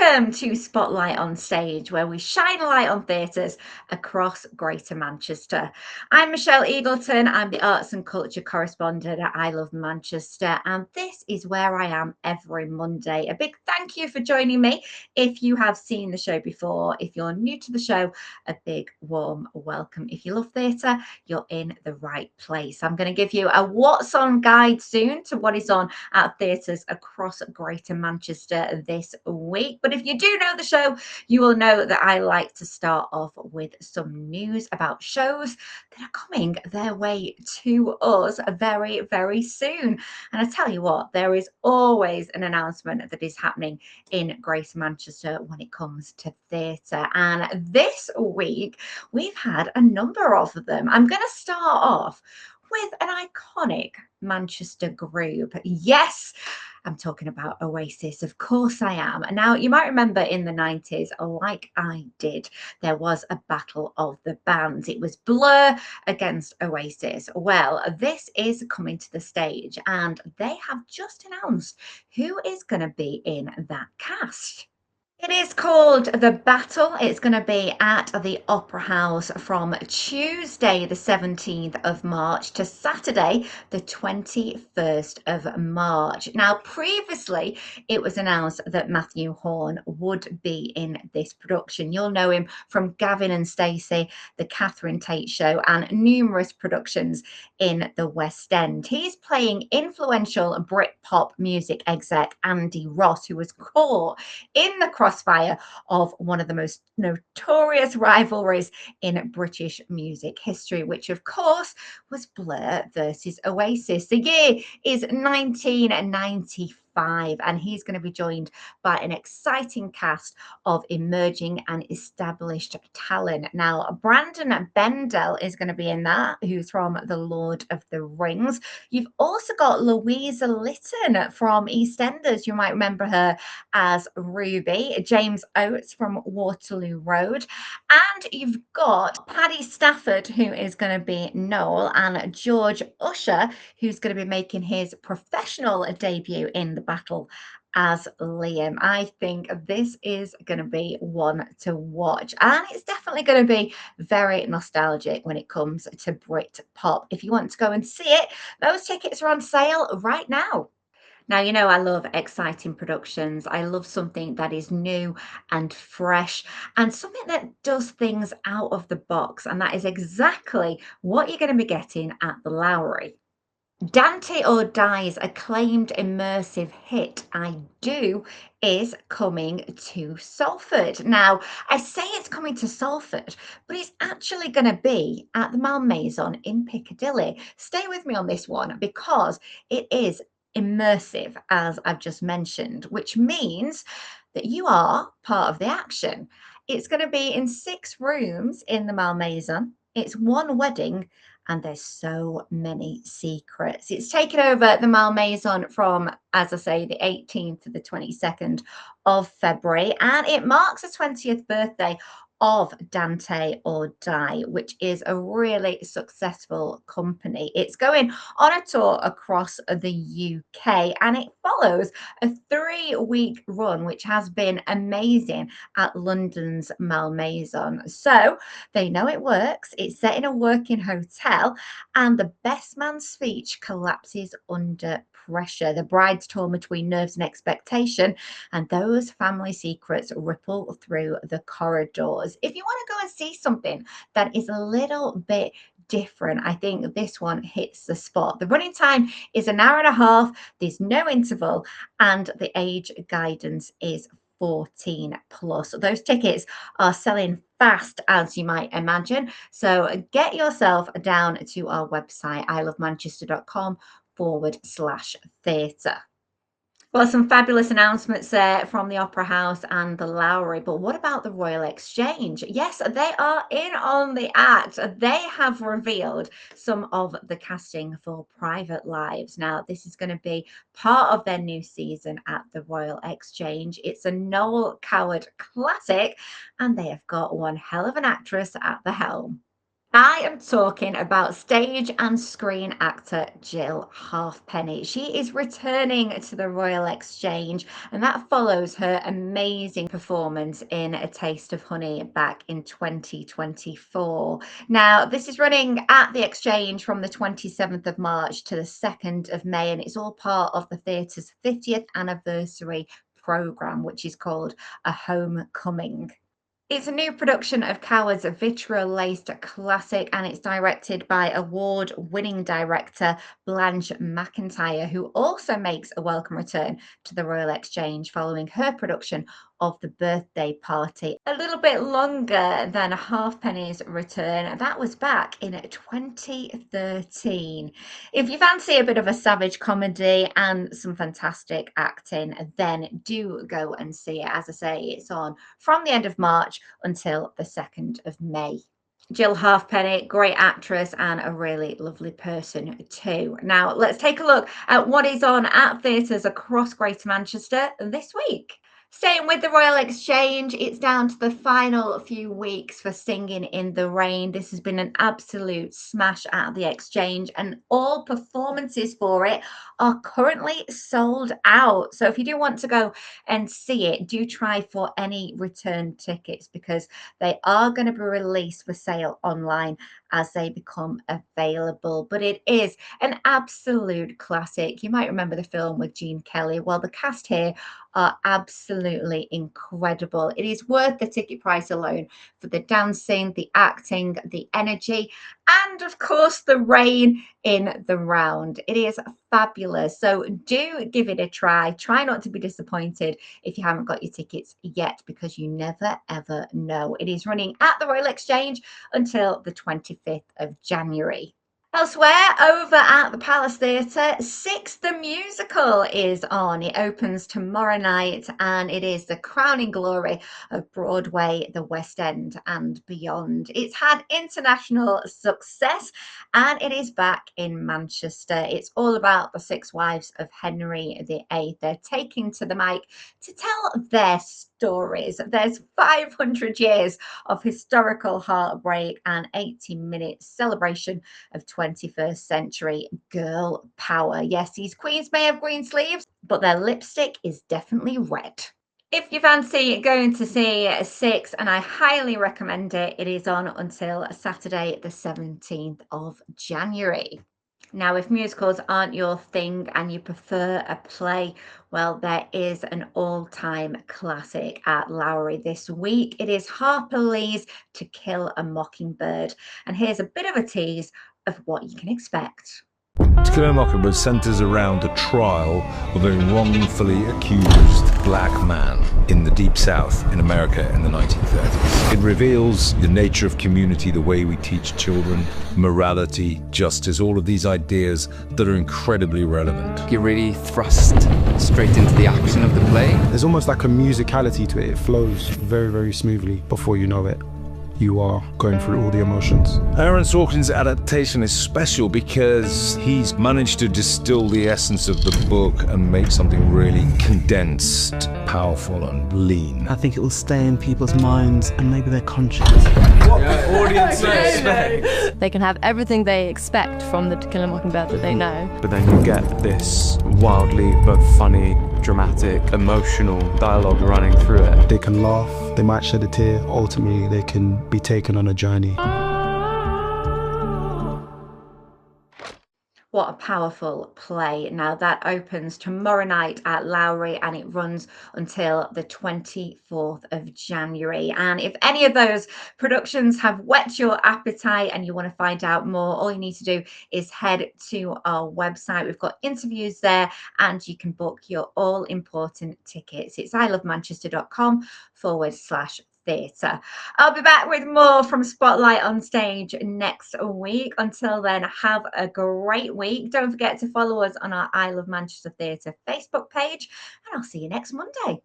Welcome to Spotlight on Stage, where we shine a light on theatres across Greater Manchester. I'm Michelle Eagleton. I'm the arts and culture correspondent at I Love Manchester, and this is where I am every Monday. A big thank you for joining me. If you have seen the show before, if you're new to the show, a big warm welcome. If you love theatre, you're in the right place. I'm going to give you a what's on guide soon to what is on at theatres across Greater Manchester this week. But if you do know the show, you will know that I like to start off with some news about shows that are coming their way to us very, very soon. And I tell you what, there is always an announcement that is happening in Greater Manchester when it comes to theatre. And this week, we've had a number of them. I'm going to start off with an iconic Manchester group. Yes, I'm talking about Oasis. Of course I am. Now, you might remember in the 90s, like I did, there was a battle of the bands. It was Blur against Oasis. Well, this is coming to the stage, and they have just announced who is going to be in that cast. It is called The Battle. It's going to be at the Opera House from Tuesday, the 17th of March to Saturday, the 21st of March. Now, previously, it was announced that Matthew Horn would be in this production. You'll know him from Gavin and Stacey, The Catherine Tate Show, and numerous productions in the West End. He's playing influential Britpop music exec Andy Ross, who was caught in the crossfire of one of the most notorious rivalries in British music history, which of course was Blur versus Oasis. The year is 1995. And he's going to be joined by an exciting cast of emerging and established talent. Now, Brandon Bendel is going to be in that, who's from The Lord of the Rings. You've also got Louisa Lytton from EastEnders. You might remember her as Ruby, James Oates from Waterloo Road, and you've got Paddy Stafford, who is going to be Noel, and George Usher, who's going to be making his professional debut in the battle as Liam. I think this is going to be one to watch, and it's definitely going to be very nostalgic when it comes to Brit pop. If you want to go and see it, those tickets are on sale right now. Now, you know, I love exciting productions. I love something that is new and fresh and something that does things out of the box. And that is exactly what you're going to be getting at the Lowry. Dante or Die's acclaimed immersive hit, I Do, is coming to Salford. Now, I say it's coming to Salford, but it's actually going to be at the Malmaison in Piccadilly. Stay with me on this one because it is immersive, as I've just mentioned, which means that you are part of the action. It's going to be in 6 rooms in the Malmaison. It's one wedding and there's so many secrets. It's taken over the Malmaison from, as I say, the 18th to the 22nd of February, and it marks the 20th birthday of Dante or Die, which is a really successful company. It's going on a tour across the UK, and it follows a 3-week run, which has been amazing at London's Malmaison. So they know it works. It's set in a working hotel, and the best man's speech collapses under pressure. The bride's torn between nerves and expectation, and those family secrets ripple through the corridors. If you want to go and see something that is a little bit different, I think this one hits the spot. The running time is an hour and a half, there's no interval, and the age guidance is 14 plus. Those tickets are selling fast, as you might imagine. So get yourself down to our website, ilovemanchester.com/theatre. Well, some fabulous announcements there from the Opera House and the Lowry. But what about the Royal Exchange? Yes, they are in on the act. They have revealed some of the casting for Private Lives. Now, this is going to be part of their new season at the Royal Exchange. It's a Noel Coward classic, and they have got one hell of an actress at the helm. I am talking about stage and screen actor Jill Halfpenny. She is returning to the Royal Exchange, and that follows her amazing performance in A Taste of Honey back in 2024. Now, this is running at the Exchange from the 27th of March to the 2nd of May, and it's all part of the theatre's 50th anniversary programme, which is called A Homecoming. It's a new production of Coward's vitriol-laced classic, and it's directed by award-winning director Blanche McIntyre, who also makes a welcome return to the Royal Exchange following her production of The Birthday Party. A little bit longer than Halfpenny's return. That was back in 2013. If you fancy a bit of a savage comedy and some fantastic acting, then do go and see it. As I say, it's on from the end of March until the 2nd of May. Jill Halfpenny, great actress and a really lovely person too. Now, let's take a look at what is on at theatres across Greater Manchester this week. Staying with the Royal Exchange, it's down to the final few weeks for Singing in the Rain. This has been an absolute smash at the Exchange, and all performances for it are currently sold out. So if you do want to go and see it, do try for any return tickets because they are going to be released for sale online as they become available. But it is an absolute classic. You might remember the film with Gene Kelly. Well, the cast here are absolutely incredible. It is worth the ticket price alone for the dancing, the acting, the energy, and of course the rain in the round. It is fabulous. So do give it a try. Try not to be disappointed if you haven't got your tickets yet, because you never ever know. It is running at the Royal Exchange until the 25th of January. Elsewhere, over at the Palace Theatre, Six the Musical is on. It opens tomorrow night and it is the crowning glory of Broadway, the West End and beyond. It's had international success and it is back in Manchester. It's all about the six wives of Henry VIII. They're taking to the mic to tell their stories. There's 500 years of historical heartbreak and 80-minute celebration of 21st century girl power. Yes, these queens may have green sleeves, but their lipstick is definitely red. If you fancy going to see Six, and I highly recommend it, it is on until Saturday, the 17th of January. Now, if musicals aren't your thing and you prefer a play, well, there is an all-time classic at Lowry this week. It is Harper Lee's To Kill a Mockingbird. And here's a bit of a tease of what you can expect. To Kill a Mockingbird centers around the trial of a wrongfully accused black man in the Deep South in America in the 1930s. It reveals the nature of community, the way we teach children, morality, justice, all of these ideas that are incredibly relevant. You're really thrust straight into the action of the play. There's almost like a musicality to it. It flows very, very smoothly. Before you know it, you are going through all the emotions. Aaron Sorkin's adaptation is special because he's managed to distill the essence of the book and make something really condensed, powerful and lean. I think it will stay in people's minds and maybe their conscience. What the audience expect. They can have everything they expect from the To Kill a Mockingbird that they know. But then you get this wildly but funny, dramatic, emotional dialogue running through it. They can laugh, they might shed a tear. Ultimately, they can be taken on a journey. What a powerful play. Now that opens tomorrow night at Lowry and it runs until the 24th of January. And if any of those productions have whet your appetite and you want to find out more, all you need to do is head to our website. We've got interviews there and you can book your all important tickets. It's ilovemanchester.com/theatre. I'll be back with more from Spotlight on Stage next week. Until then, have a great week. Don't forget to follow us on our I Love Manchester Theatre Facebook page, and I'll see you next Monday.